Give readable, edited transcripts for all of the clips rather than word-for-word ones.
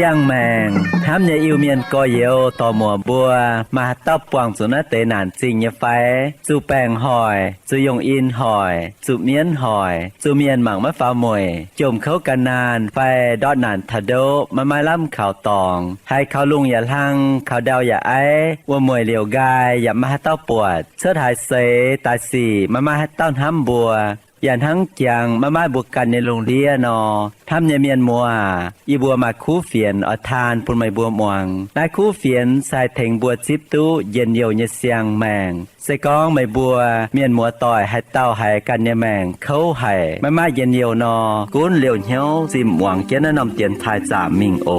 Siang mèng, hám nhà yêu miền có yếu tò mùa bùa, mà tóc quảng xuống nó tế nản trình như phái, chú bèng hỏi, chú dùng in hỏi, chú miên hỏi, chú miền mảng mất phá mùi, chùm khấu cả nàn, phai đọt nản thà đô, mà mai lắm khảo tòng, hay khảo lungอย่าlăng, khảo đauอย่าấy,ว่ามวยเหลียวกายอย่ามาให้เต้าปวดเชิดหายเสตายสี่มาให้เต้าห้ำบัวอย่างทั้งจังมาบุกกันในโรงเรียนนอทำในเมียนมัวอีบัวมาคู่เฟียนอทานปุ่นไม่บัวมวงได้คู่เฟียนใส่เถงบัวจิบตู้เย็นเยียวเนเสียงแมงใส่กองไม่บัวเมียนมัวต่อยให้เต้าให้กันในแมงเขาให้มาเย็นเยียวนอกุ้นเหลียวเหี้ยวจิมหวังเจ้านำเตียนทายจ่ามิงโอ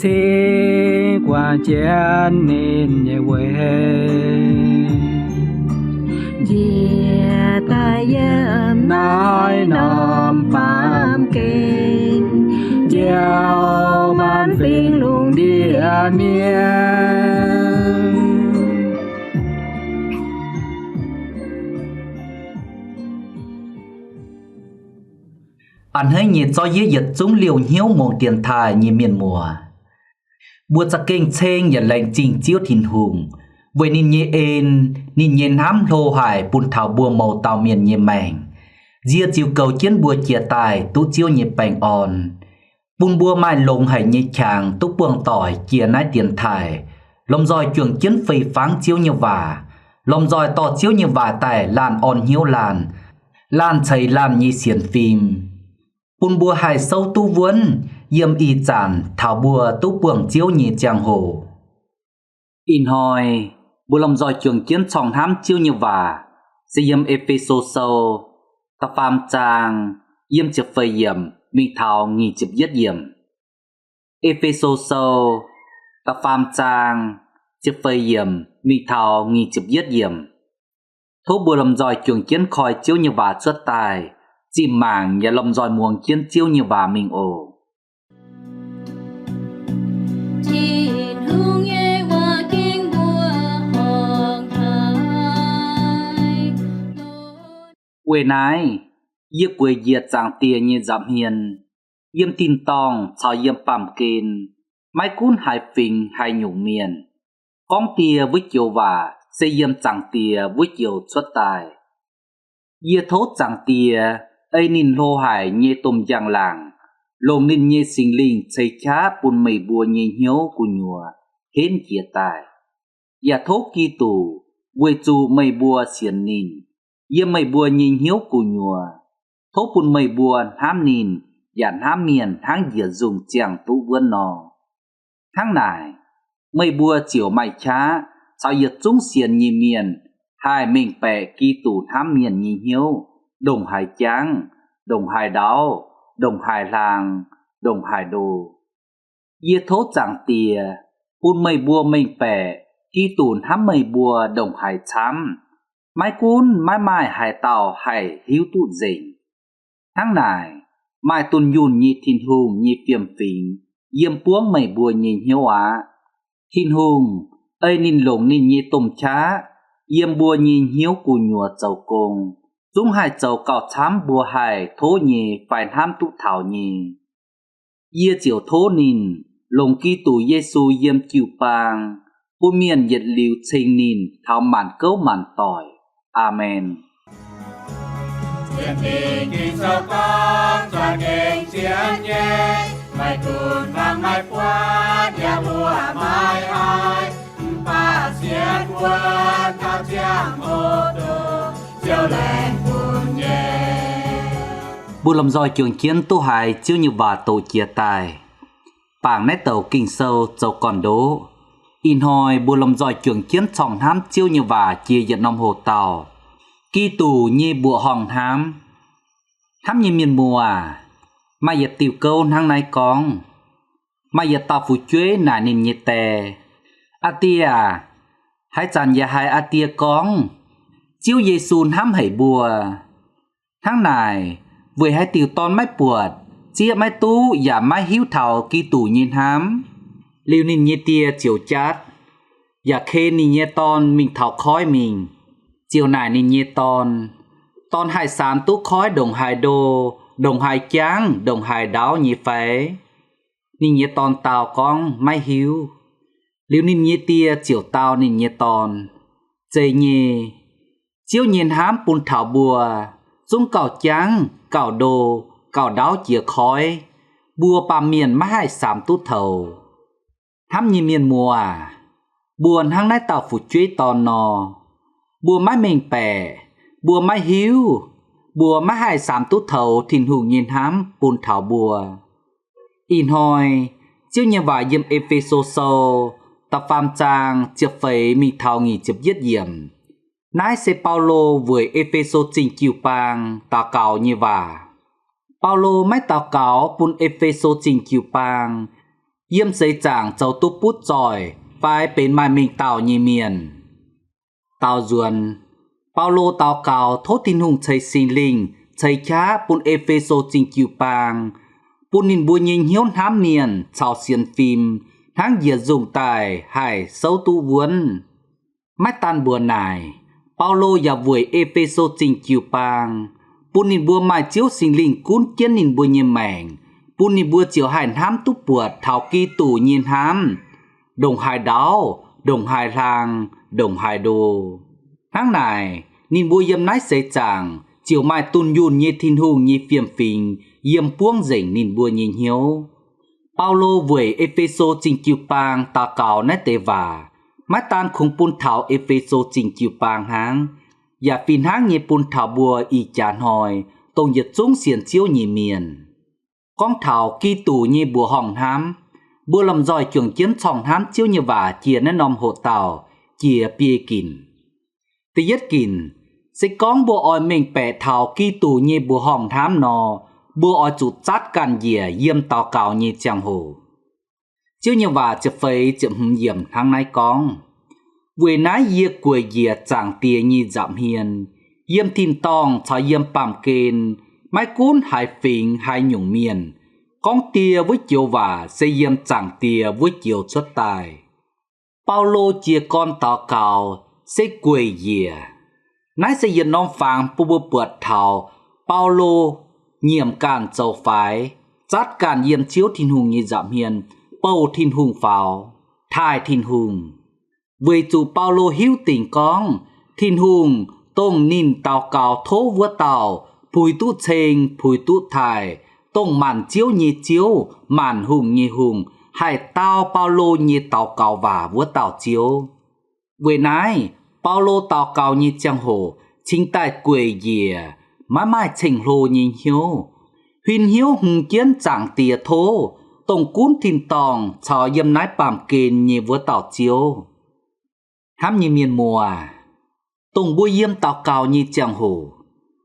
thế qua chén nên nhẹ quê dìa ta yếm nói nòm phàm kinh gieo man phiền luôn địa miên anh hãy nhìn cho dễ dật chúng liều hiếu mong tiền thai như miền mùa bùa giặc kênh chênh và lệnh trình chiếu thìn hùng với nín nhẹ ên nín nhẹ nắm lô hải bùn thảo bùa màu tàu miền nhẹ mảnh dìa chiều cầu chiến bùa chia tài tú chiếu nhẹ bành on bùn bùa mai lồng hải nhẹ chàng tú buông tỏi chia nái tiền thải lồng roi chuồng chiến phây pháng chiếu như vả lồng roi to chiếu như vả tài làn on hiếu làn chảy làm như xiển phim bùn bùa hải sâu tu vuốn yếm y chản thảo bùa tú buồng chiếu nhị chàng hồ in hoi bùa lòng dòi trường chiến chòng hám chiếu như vả sẽ yếm epheso sâu ta phàm chàng yếm chụp phơi yếm mình thảo nghỉ chụp giết yếm epheso sâu ta phàm chàng chụp phơi yếm mình thảo nghỉ chụp giết yếm thố bùa lòng dòi trường chiến khoi chiếu như vả xuất tài chìm mảng và lòng dòi muồng chiến chiếu như vả mình ổ quê nái yếp quê diệt giang tia như giảm hiền yếm tin tòng sao yếm pàm kên mai cún hai phình hai nhung miền con tia với chiều vả sẽ yếm giang tia với chiều xuất tài yê thốt giang tia ấy nín lô hải nhê tôm giang làng lồng nín nhê sinh linh xây chá bùn mây bùa nhê hiếu của nhùa hến chia tài ya thốt kỳ tù quê chu mây bùa xiên nín yếm mây bùa nhìn hiếu của nhùa thốt bùn mây bùa hám nín dàn hám miền tháng dìa dùng chàng tú vươn nò tháng này mây bùa chiều mày chá sao yết chúng xiên nhì miền hai mình bè kỳ tù hám miền nhìn hiếu đồng hải cháng đồng hải đáo đồng hải làng đồng hải đồ yết thốt giảng tìa bùn mây bùa mình bè kỳ tù hám mây bùa đồng hải chám mai cún mai hải tàu hải hiếu tụt dình tháng này mai tuần yun nhị thìn hùng nhị phiềm phình yếm puống mày bùa nhìn hiếu á thìn hùng ấy nín lồng nín nhị tôm chá yếm bùa nhìn hiếu của nhùa dầu công chúng hải dầu cào chám bùa hải thố nhị phải ham tụ thảo nhị yê chiều thố nín lồng kỳ tù Giêsu yếm chiu pang bùa miền nhiệt liu trình nín thảo màn cấu màn tỏi Amen. Chiến tình kinh sâu con cho kinh chiến nhé mày cùn vang mai qua nhà mùa mai ai ba chiến quân thao chiang ô tô chiều lên buồn nhé bùa lòng dòi trường chiến tu hài chiếu như bà tổ chia tài bảng nét tàu kinh sâu dầu còn đố in hoi bùa lòng dòi trường chiến trọng hám chiếu như bà chia dẫn nông hồ tàu kỳ tù như bùa hòn hám như miền mùa mà giờ tiểu câu hang này con mà giờ tàu phụ chuế nà nên như tè à tia hai chàng ya hai a tia con chiếu Giêsu hám hãy bùa tháng này vừa hai tiểu ton mái buột chia mái tú và mái hiếu thảo kỳ tủ nhìn hám liêu nín nhẹ tia chiều chát và khê nín nhẹ ton mình thảo khói mình chiều này nín nhẹ ton hai sám tú khói đồng hai đô đồng hai cháng đồng hai đáo nhẹ phế nín nhẹ ton tàu con mái hiếu liêu nín nhẹ tia chiều tao nín nhẹ ton dây nhẹ chiếu nhìn hám bùn thảo bùa dung cào trắng cào đồ cào đáo chìa khói bùa bà miền má hai sám tú thầu hám nhìn miền mùa buồn hăng nái tàu phụ chuối tòn nò bùa mái mình bè bùa mái hiếu bùa má hai sám tú thầu thìn hùng nhìn hám bùn thảo bùa in hoi chiếu nhà vả yếm Epheso sâu tập phàm trang chụp phẩy mình thảo nghỉ chụp giết diệm nái se Paulo với Epheso trình chiều pang tao cáo như vả Paulo mái tao cáo bùn Epheso trình chiều pang yếm giấy chàng cháu tu bút giỏi phải bên mai mình tao như miền tao duẩn Paulo tao cáo thốt tin hùng chơi xin linh chơi chá bùn Epheso trình chiều pang bùn nhìn bùa nhìn hiếu hám miền chào xiên phim tháng diệt dùng tài hải sâu tu vuốn mái tan bùa này Paulo và với Epheso trình chiều pang bùn nhìn bùa mai chiếu xin linh cún kiến nhìn bùa nhìn mèng bùn nhìn bùa chiều hành hám túc buột thảo kỳ tủ nhìn hám đồng hai đáo đồng hai rang đồng hai đô tháng này nhìn bùa yếm nái xây chàng chiều mai tuôn yun như thiên hùng như phiềm phình yếm buông dành nhìn bùa nhìn hiếu Paulo với Epheso trình chiều pang ta cáo nét tế vả mái tan khung bùn thảo Epheso trình chiều pang háng và phìn háng như bùn thảo bùa y chán hồi tông nhiệt dũng xiển chiếu nhì miền con thảo kỳ tủ như bùa hỏng hám bùa làm giỏi trường chiến trọng hám chiếu như vả chìa nên nòm hộ tàu chìa bia kìn tí nhất kìn sẽ con bùa oi mình bẻ thảo kỳ tủ như bùa hỏng hám nò bùa oi chủ chát càn dìa yếm tàu cào như chàng hồ chiếu như vả chụp phấy chụp yếm tháng nay con vừa nái yê quầy dìa chàng tìa như giảm hiền yếm tin tòng cho yếm bàm kên mái cún hai phình hai nhung miền con tia với chiều vả sẽ yếm chàng tia với chiều xuất tài Paulo chia con tàu cào sẽ quầy dìa nái sẽ yếm nông phàng bù bù bượt thảo Paulo nhiệm càn châu phái chát càn yếm chiếu thiên hùng như giảm hiền bầu thiên hùng pháo thai thiên hùng với chủ Paulo hiếu tình con thiên hùng tông nín tàu cào thố vua tàu phùi tu chênh phùi tu thải tông màn chiếu như chiếu màn hùng như hùng hai tao Paulo như tàu cào vả vua tàu chiếu với nái Paulo tàu cào như chang hồ chính tại quầy dìa mãi mãi trình hồ nhìn hiếu huyền hiếu hùng chiến chẳng tìa thố tông cún thìn tòng cho yếm nái bàm kên như vua tàu chiếu hám như miền mùa tông bùa yếm tàu cào như chang hồ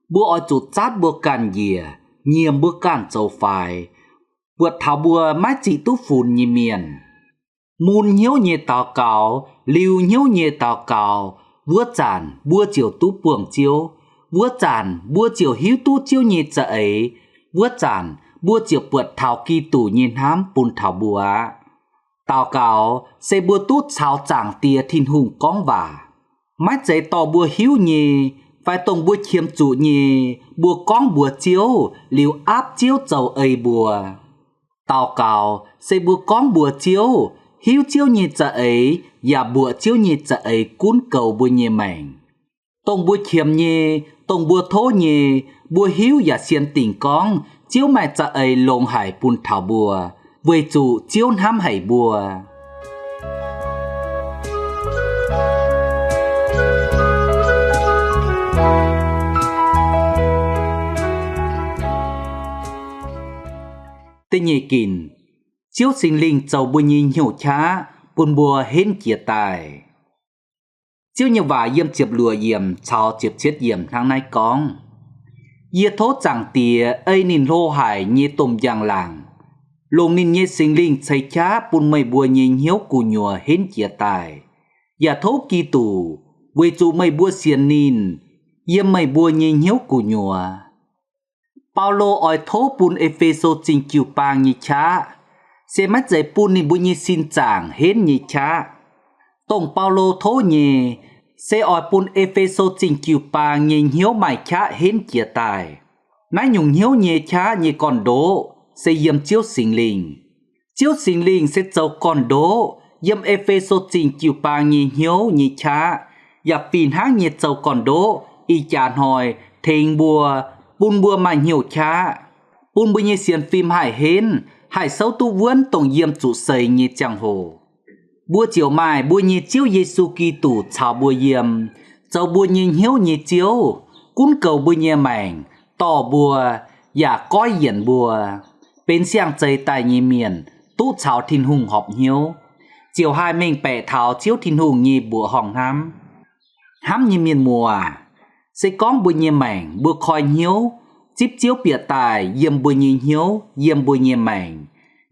bùa oi chủ chát bùa càn dìa nhiệm bùa càn châu phái vượt thảo bùa mái chỉ tú phùn như miền mùn hiếu như tàu cào liu hiếu như tàu cào vua chản bùa chiều tú buồng chiếu vua chản bùa chiều hiếu tú chiếu như chợ ấy vua chản bùa chiều vượt thảo kỳ tủ nhìn hám bùn thảo bùa tàu cào sẽ bùa tút sao chàng tia thiên hùng con vả mái giấy tỏ bùa hiếu nhì phải tông bùa chiêm chủ nhì bùa con bùa chiếu liều áp chiếu dầu ấy bùa tàu cào sẽ bùa con bùa chiếu hiếu chiếu nhì chợ ấy và bùa chiếu nhì chợ ấy cún cầu bùa nhì mảnh tông bùa chiêm nhì tông bùa thố nhì bùa hiếu và xiên tình con chiếu mày chợ ấy lồng hải bùn thảo bùa với chủ chiếu hám hải bùa tê nhị kìn chiếu sinh linh châu bùa nhìn hiểu chá bùn bùa hên chia tài chiếu như vả yếm chiệp lùa yếm chào chiệp chết yếm tháng nay con yê thốt chẳng tìa ấy nín lô hải như tôm giang làng lông nín nhé sinh linh xây chá bùn mây bùa nhìn hiếu cù nhùa hên chia tài Giả thố kỳ tù, với chú mây bua xiên nín, yếm mây bua nhê nhiếu cù nhùa. Paulo oi thố pun Epheso trình kiều pang nhị chá, xe mắt dạy pun ni bua nhê xin chàng hến nhị chá. Tổng Paulo thố nhê, xe oi pun Epheso trình kiều pang nhê nhiếu mải chá hến kia tài. Nái nhung nhiếu nhê chá nhê còn đố, sẽ yếm chiếu sinh linh. Chiếu sinh linh sẽ châu còn đố, yếm Epheso trình kiều pang nhê nhiếu nhê chá. Và phìn háng nhê châu còn đố, y chán hỏi, thênh bùa, bùn bùa mà nhiều chá. Bùn bùa nhê xiên phim hải hến, hải sâu tu vươn tổng yếm chủ xây nhê chẳng hồ. Bùa chiều mai bùa nhê chiếu Giê-xu Ki-tù chào bùa yếm, châu bùa nhê nhiếu nhê chiếu, cún cầu bùa nhê mảnh, tỏ bùa, và coi hiển bùa. Bên xiang chơi tài nhê miền, tú chào thiên hùng họp nhiếu. Chiều hai mình bẻ thảo chiếu thiên hùng nhê bùa hòng hám. Hám nhê miền mùa, sẽ con bùa nhê mảnh, bùa khói nhiếu, chíp chiếu bịa tài, yếm bùa nhê nhiếu, yếm bùa nhê mảnh.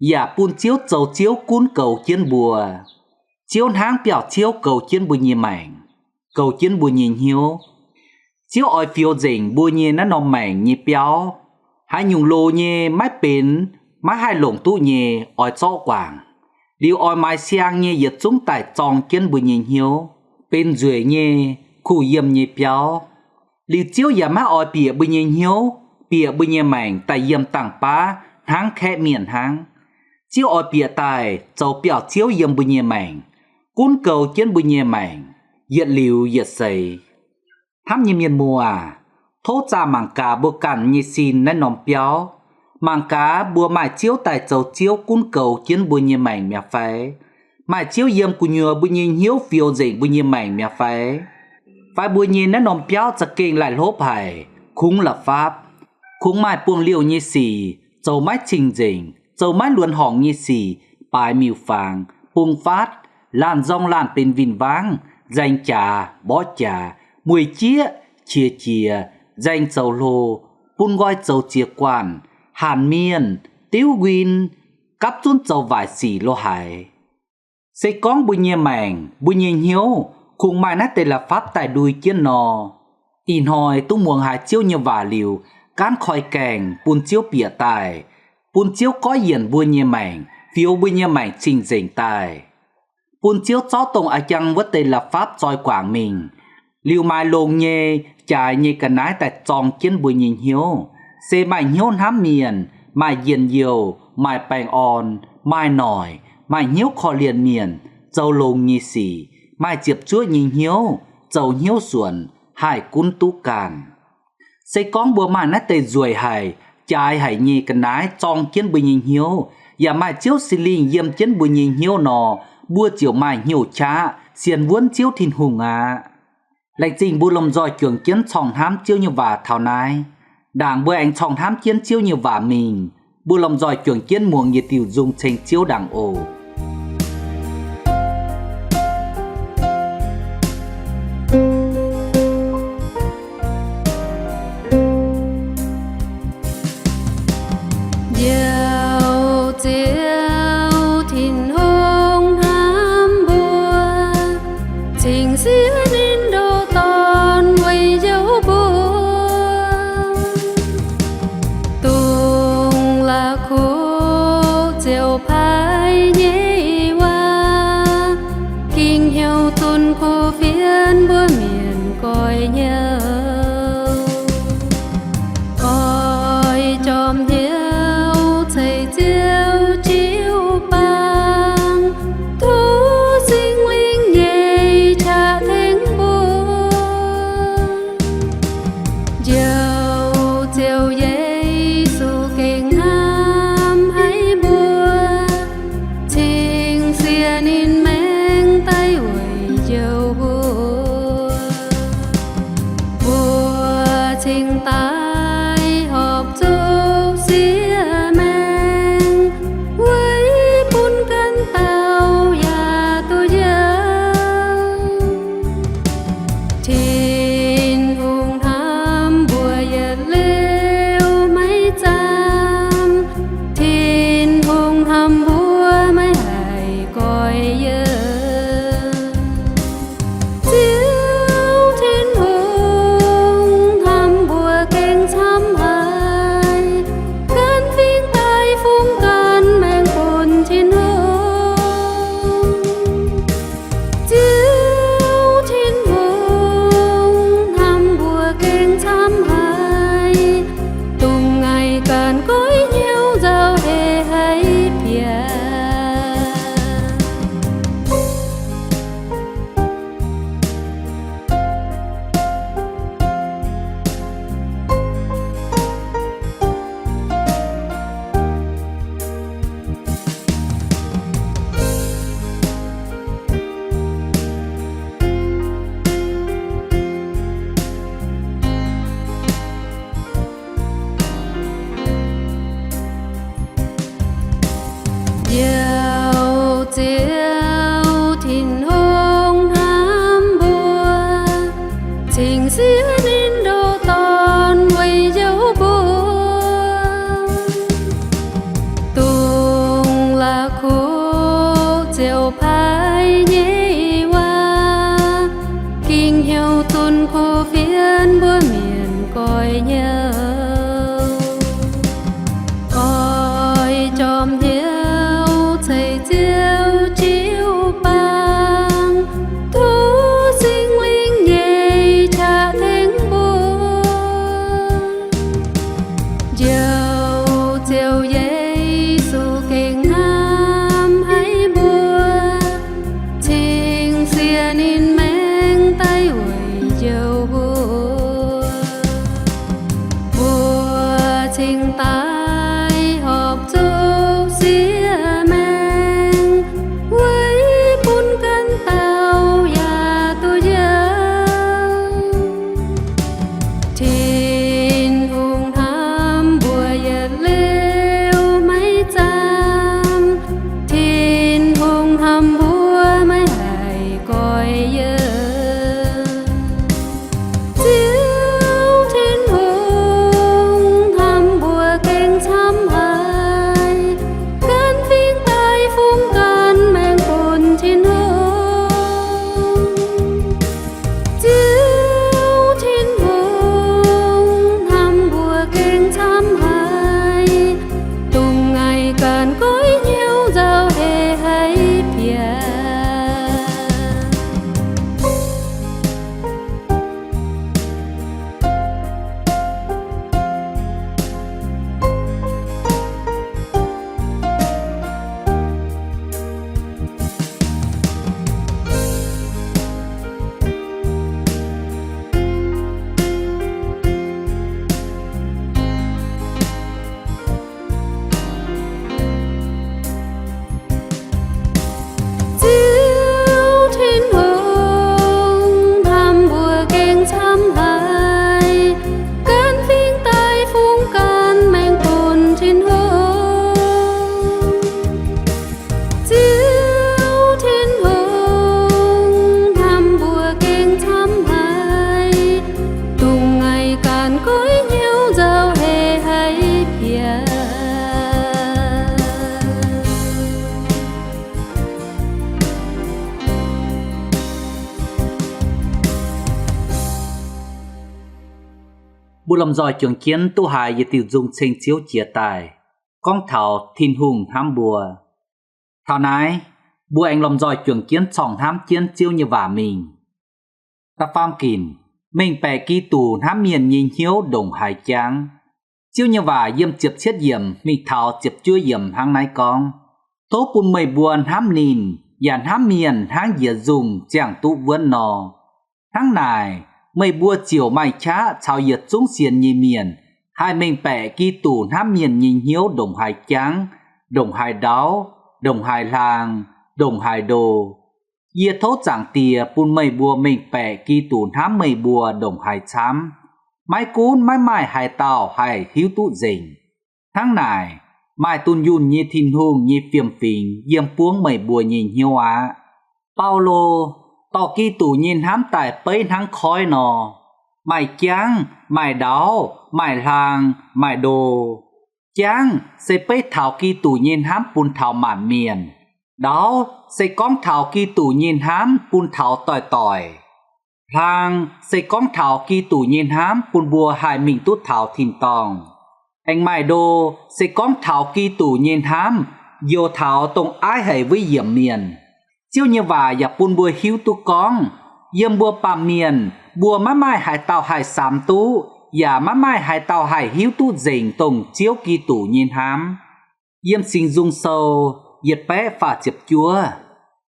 Và pun chiếu châu chiếu cún cầu chiến bùa. Chiếu háng bèo chiếu cầu chiến bùa nhê mảnh, cầu chiến bùa nhê nhiếu. Chiếu oi phiêu dình bùa nhê nó nòm mảnh nhê béo. Hai nhung lô nhê mái bến, mái hai lồng tu nhê oi chó quảng. Điều oi mái xiang nhê yết chúng tài tròn kiến bùa nhê nhiếu. Bên dưới nhê, khu yếm nhê béo. Điều chiếu giả má oi bịa bùa nhê nhiếu, bịa bùa nhê mảnh tài yếm tảng bá, háng khẽ miền háng. Chiếu oi bịa tài, châu bèo chiếu yếm bùa nhê mảnh. Cún cầu chiến bùa nhê mảnh, yết liu yết xây. Hám nhê miền mùa à, thố cha mảng cá bùa cản nhê xin nè nòm béo. Mảng cá bùa mải chiếu tài châu chiếu cún cầu chiến bùa nhê mảnh mẹ phái. Mải chiếu yếm cù nhùa bùa nhê nhiếu phiêu dình bùa nhê mảnh mẹ phái. Phái bùa nhê nè nòm béo chả kênh lại lốp hải, khung là pháp. Khung mải buông liều nhê xì, châu mái trình dình, châu mái luân hỏng nhê xì, bài miêu phàng, buông phát, làn rong làn tên vinh vang, danh trà, bó trà, mùi chia, danh châu lô, bún gói châu chia quản, hàn miên, tiếu quyên, cắp chốn châu vải xỉ lô hải. Sẽ con bùi nhê mảnh, bùi nhê hiếu, khung mai nát tê là pháp tài đuôi chiến nò. In hỏi tu muồng hải chiếu như vả liều, cán khói kèng, bùn chiếu bịa tài, bùn chiếu có hiển bùi nhê mảnh, phiếu bùi nhê mảnh trình dình tài. Bùn chiếu chó tông ai chăng vất tê là pháp choi quảng mình. Liu mai lông nhê, chài nhê cả nái tại tròn kiến bùi nhìn hiếu. Xê mày hiếu hám miền, mày diền diều, mày bèng on, mày nổi, mày hiếu khó liền miền. Châu lông nhê xỉ, mày chiếp chúa nhìn hiếu, châu hiếu xuẩn, hải cún tú càn. Xê con bùa mày nát tê ruồi hải, chài hải nhê cả nái tròn kiến bùi nhìn hiếu. Và mày chiếu xì linh yếm kiến bùi nhìn hiếu nò, bùa chiều mày hiếu chá, xiên vuốn chiếu thiên hùng à. Lệnh trình bùa lồng dòi trường kiến chong hám chiếu như vả thảo nái. Đảng bùa anh chong hám kiến chiếu như vả mình. Bùa lồng dòi trường kiến muồng như tiểu dung tranh chiếu đảng ổ. Tung là khô chiều phai nhé tình xưa nên đồ toàn quay dấu buồn tung là khô chiều phai nhẹ qua kinh heo tuôn khô phiên bữa miền coi nhớ coi chòm theo thầy chiếu chiếu băng thu sinh linh nhẹ cha thánh buồn dầu chiều dây dù kênh nam hay buồn tình xưa nên mang tay quay dầu buồn buồn tình tay họp dấu xía mang với bún căn tàu và tôi dâu trên hùng ham bùa giật lêu mấy trăm trên hùng ham bùa mấy hải coi dơ chiếu trên hùng ham bùa kênh xăm hai cán phiên tay phung can mang cồn trên hùng chiếu trên hùng ham bùa kênh xăm hai tung ngày càn cõi nhau giao hề hay phía chiếu trên hùng ham bùa kênh xăm hai cán phiên tay phung can mang cồn trên hùng chiếu trên hùng ham bùa kênh xăm hai tung ngày càn cõi nhau giao hề hay phía bu làm giỏi trường kiến tu hài về tiêu dùng sinh chiếu chia tài con thảo thiên hùng ham bùa thảo nái bu anh làm giỏi trường kiến sòng ham chiến chiếu như vả mình ta pham kìn mình bè kỳ tù ham miền nhìn hiếu đồng hải tráng chiếu như vả yếm chụp chết yểm mình thảo chụp chưa yểm hang nái con tố bùn mây buồn ham nín dàn ham miền hang dìa dùng chẳng tụ vươn nò hang này mây bua chiều mai chá chào yết xuống xiên nhì miền hai mình bè kỳ tù ham miền nhìn hiếu đồng hải tráng đồng hải đáo đồng hải làng đồng hải đồ yết thốt giảng tìa bùn mây bua mình bè kỳ tù ham mây bua đồng hải chám mai cún mai mai hải tàu hải hiếu tụ dình tháng này mai tuôn yun như thiên hùng như phiềm phình yếm puống mây bua nhìn hiếu á Paulo tao kỳ tù nhìn hám tại bấy nắng khói nò mày cháng mày đáo mày làng mày đồ cháng sẽ bấy thảo kỳ tù nhìn hám bùn thảo mạn miền đáo sẽ con thảo kỳ tù nhìn hám bùn thảo tỏi tỏi làng sẽ con thảo kỳ tù nhìn hám bùn bùa hại mình tút thảo thìn tòng anh mày đồ sẽ con thảo kỳ tù nhìn hám vô thảo tông ai hay với diệm miền chiếu như vả và bùn bùa hiếu tu con yếm bùa pàm miền bùa má mai hải tàu hải sám tú và má mai hải tàu hải hiếu tu dình tổng chiếu kỳ tù nhìn hám yếm sinh dung sâu yết bé phà chếp chúa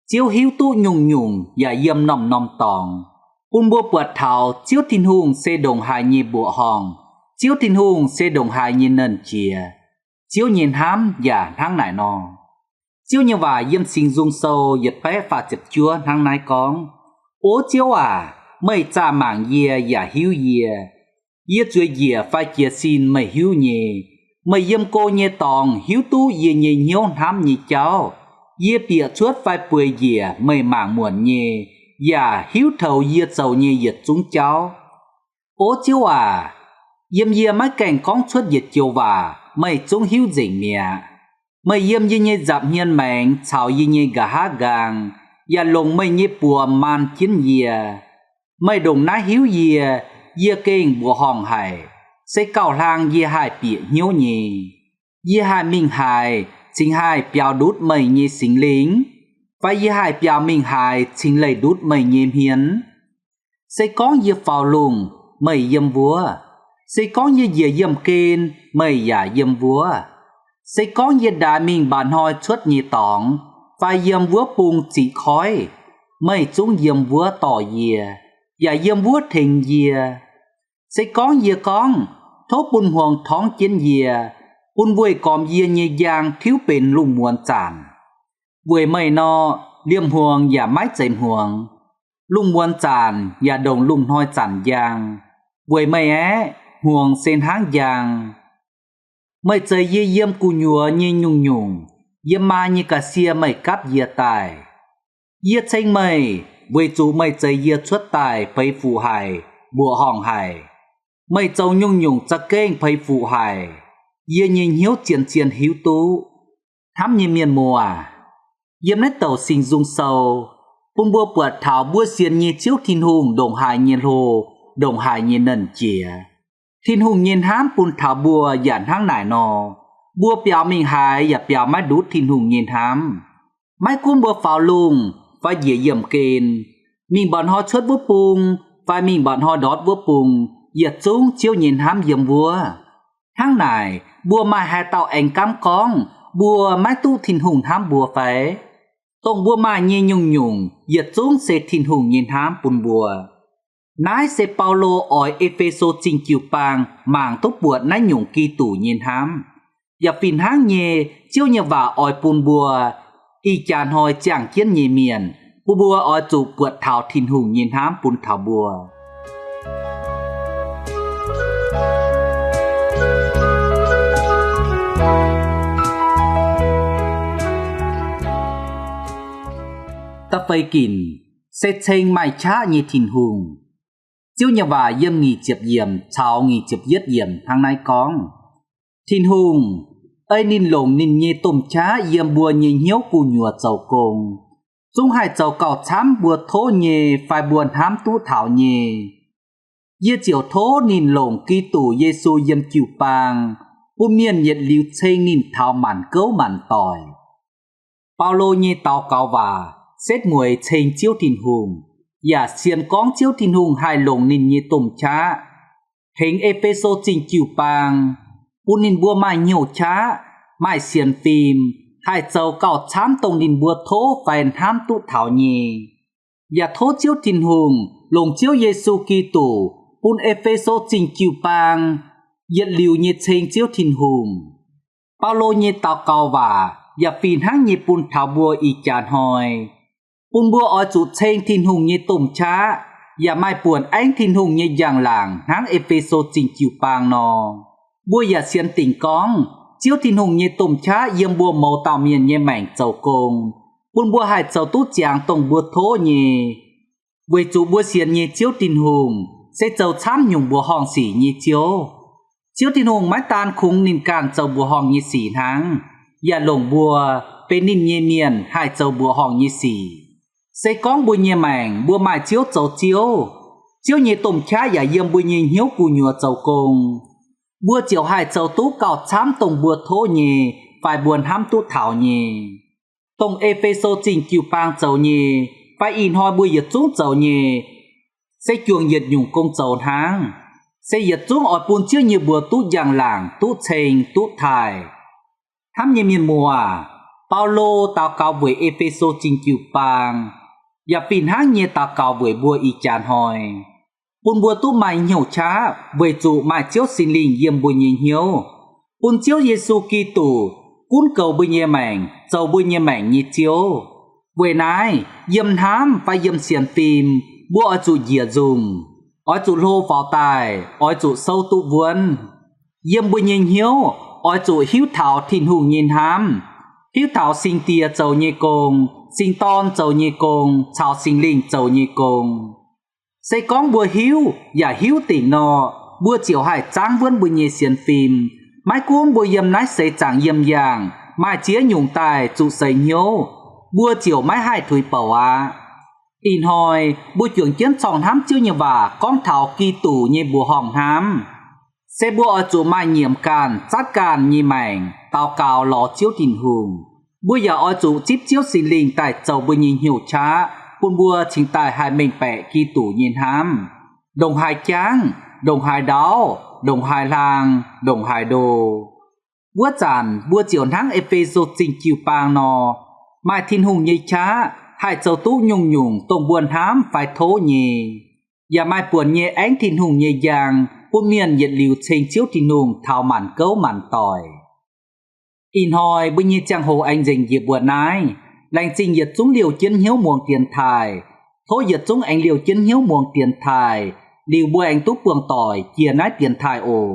chiếu hiếu tu nhung nhung và yếm nòng nòng tòng bùn bùa bượt thảo chiếu thiên hùng xê đồng hải nhì bùa hòn chiếu thiên hùng xê đồng hải nhì nần chìa chiếu nhìn hám và tháng nải nò chiếu như vả yếm sinh dung sâu yết bé phà chếp chúa tháng nải con ố chiếu à mày cha mảng yê và hiếu yê yết chuối yê phải chia xin mày hiếu nhê mày yếm cô nhê tòng hiếu tu yê nhê hiếu hám nhê cháu yê bịa chuốt phải bùi yê mày mảng muộn nhê và hiếu thầu yê sầu nhê yết chúng cháu Ô chiếu à, yếm mấy cảnh con xuất diệt chiều và mày chúng hiếu dĩnh mẹ. Mày yếm như dạp hiên mệnh chào như gà hát gang. Và lồng mày như bùa man chiến dìa. Mày đồng ná hiếu dìa, dìa kênh bùa hòn hải. Sẽ cao lang dìa hai bị hiếu nhì. Dìa hai mình hai, chính hai béo đút mày như sinh lính. Và dìa hai béo mình hai, chính lấy đút mày như hiến. Sẽ có dìa phào lùng, mày yếm vua. Sẽ có như dìa yếm kênh, mày giả yếm vua. Sẽ có như đại mình bàn hoi xuất như tỏng. Và yếm vua bùng chỉ khói. Mày chúng yếm vua tỏ dìa. Và yếm vua thình dìa. Sẽ có dìa con. Thốt bùn hoàng thóng chiến dìa. Bùn vui còm dìa như giang thiếu bền lùng muôn chản. Vui mày nó liêm hoàng và mái chém hoàng. Lùng muôn chản và đồng lùng hoi chản giang. Vui mày á hoàng sen háng giang. Mày chơi dìa yếm cù nhùa như nhung nhung. Yếm ma như cả xìa mày cắp dìa tài. Dìa chênh mày, với chú mày chơi dìa xuất tài phây phụ hải, bùa hòn hải. Mày châu nhung nhung chắc kênh phây phụ hải. Dìa nhìn hiếu chiến chiến hiếu tú. Thám như miền mùa à. Yếm nét tàu sinh dung sâu. Bùn bùa bượt thảo bùa xiên như chiếu thiên hùng đồng hải nhiên hồ, đồng hải nhiên nần chìa. Thiên hùng nhiên hám bùn thảo bùa dàn hang nải nò. Bùa béo mình hài và béo mái đút thiên hùng nhiên hám. Mái cuốn bùa pháo lùng và dễ yểm kênh. Mình bọn họ chuốt bùa bùng và mình bọn họ đót bùa bùng. Giật xuống chiếu nhiên hám yểm vua. Tháng này bùa mai hai tàu anh cam con. Bùa mái tu thiên hùng hám bùa phế. Tổng bùa mai như nhung nhung. Giật xuống sẽ thiên hùng nhiên hám bùn bùa. Nái sẽ Paulo ỏi Epheso trình chiều bang. Màng tốt bùa nái nhung kỳ tủ nhiên hám. Và phìn háng nhê chiếu nhờ vào ỏi bùn bùa. Y chàn hồi chẳng chiến nhê miền. Bùa bùa ỏi chủ bượt thảo thiên hùng nhiên hám bùn thảo bùa. Ta phây kìn sẽ chênh mai chá như thiên hùng. Chiếu nhờ vào yếm nghỉ chiếp yếm chào nghỉ chiếp yết yếm tháng nay con. Thiên hùng ấy nín lồng nín nhê tôm chá yếm bùa nhê hiếu cù nhùa chầu công. Chúng hai chầu cào chám bùa thố nhê phải buồn hám tú thảo nhê. Yê chiều thố nín lồng kỳ tủ Giê-xu yếm kiều bang. Bùa miền nhiệt liu chênh nín thảo màn cấu màn tỏi. Paulo nhê tàu cao và xét muội chênh chiếu thiên hùng. Và xiên con chiếu thiên hùng hai lồng nín nhê tôm chá. Hình Epheso trình kiều bang. Bùn nín bùa mai nhiều chá. Mai xiên phim. Hai châu cào chám tông nín bùa thố phèn hám tú thảo nhì. Và thố chiếu thiên hùng. Lồng chiếu Giê-xu Kitô. Bùn Epheso trình kiều bang. Yết liu nhiệt chênh chiếu thiên hùng. Paulo nhiệt tàu cao và. Và phìn háng nhiệt bùn thảo bùa y chàn hồi. Bùn bùa ở chủ chênh thiên hùng nhiệt tôm chá. Và mai buồn ánh thiên hùng nhiệt giang làng. Háng Epheso trình kiều bang nó. Bùa giả xiên tỉnh con. Chiếu thiên hùng như tôm chá yếm bùa màu tàu miền như mảnh chầu công. Bùn bùa hai chầu tút chàng tổng bùa thố như. Với chủ bùa xiên như chiếu thiên hùng. Sẽ chầu chám nhung bùa hòn xỉ như chiếu. Chiếu thiên hùng mái tan khung nín càn chầu bùa hòn như xỉ háng. Và lồng bùa bê nín như miền hai chầu bùa hòn như xỉ. Sẽ con bùa như mảnh bùa mai chiếu chầu chiếu. Chiếu như tôm chá và yếm bùa như hiếu cù nhùa chầu công. Bùa chiều hai châu tú cào chám tổng bùa thố nhì. Phải buồn hám tú thảo nhì. Tổng Epheso trình kiều bang châu nhì. Phải in hoi bùa yết xuống châu nhì. Sẽ chuồng yết nhung công châu háng. Sẽ yết xuống ỏi bùn chiếu như bùa tú giang làng. Tú chênh tú thải. Hám như miền mùa. Paulo tao cao với Epheso trình kiều bang. Và phìn háng nhì tao cao với bùa y chàn hồi. Bùn bùa tú mai nhiều chá. Với chủ mai chiếu xin linh yếm bùi nhìn hiếu. Bùn chiếu Giê-xu Kitô. Cún cầu bùi nhé mảnh. Châu bùi nhé mảnh như chiếu. Với nái yếm hám phải yếm xiên phim. Bùa ở chủ dìa dùng. Ở chủ lô vào tài. Ở chủ sâu tụ vườn. Yếm bùi nhìn hiếu. Ở chủ hiếu thảo thiên hùng nhìn hám. Hiếu thảo sinh tia châu nhé công. Sinh ton châu nhé công. Chào sinh linh châu nhé công. xây con bùa hiếu và hiếu tỉnh nọ bùa chiều hải tráng vươn bùa nhẹ xiên phim mái cuốn bùa yếm nái xây chẳng yếm giang mai chía nhung tài trụ xây nhô bùa chiều mái hai thủy bảo á in hồi bùa trưởng chiến sòng hám chưa như bà con thảo kỳ tủ như bùa hỏng hám xe bùa ở chỗ mai nhiệm càn sát càn như mảnh tao cào ló chiếu tình hùng bùa giờ ở chỗ chíp chiếu xin linh tại chầu bùa nhìn hiểu trá buôn bùa chính tài hai mình bẻ kỳ tủ nhìn hám đồng hai tráng đồng hai đáo đồng hai làng đồng hai đồ bùa chản bùa chiều nắng epheso trình chiều pang nò mai thiên hùng nhây trá hai châu tú nhung nhung tông buồn hám phải thố nhì và mai buồn nhẹ ánh thiên hùng nhẹ giang buôn miền nhiệt liều trên chiếu thiên hùng thao màn cấu màn tỏi in hồi bưng như trang hồ anh dình dịp buồn nái lành trình nhiệt chúng liều chiến hiếu muồng tiền thải thố nhiệt chúng anh liều chiến hiếu muồng tiền thải liều bùa anh túc buồng tỏi chia nái tiền thải ồ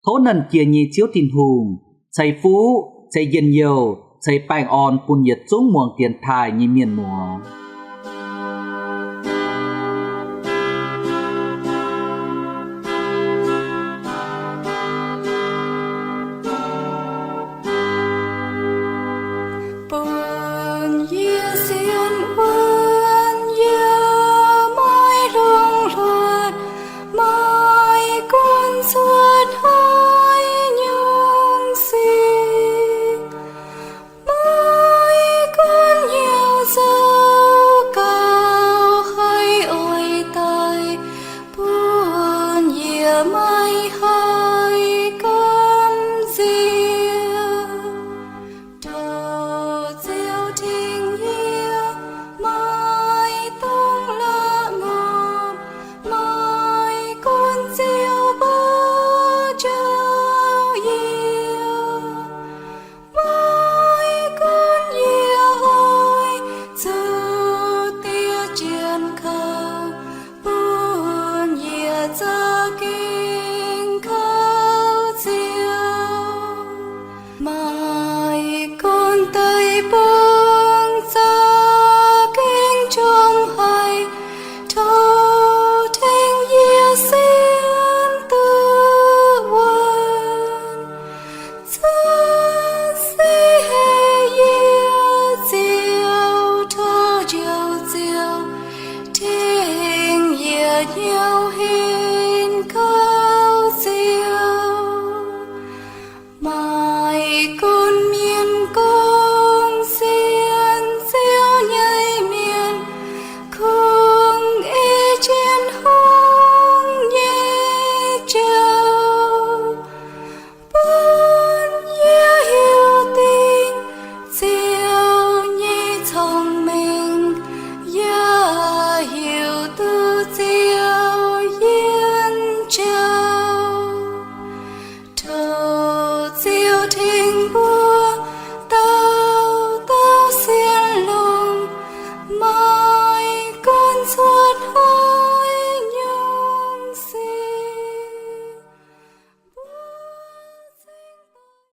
thố nần chia nhì chiếu thiên hùng xây phú xây dân nhiều xây bang on buôn nhiệt chúng muồng tiền thải như miền mùa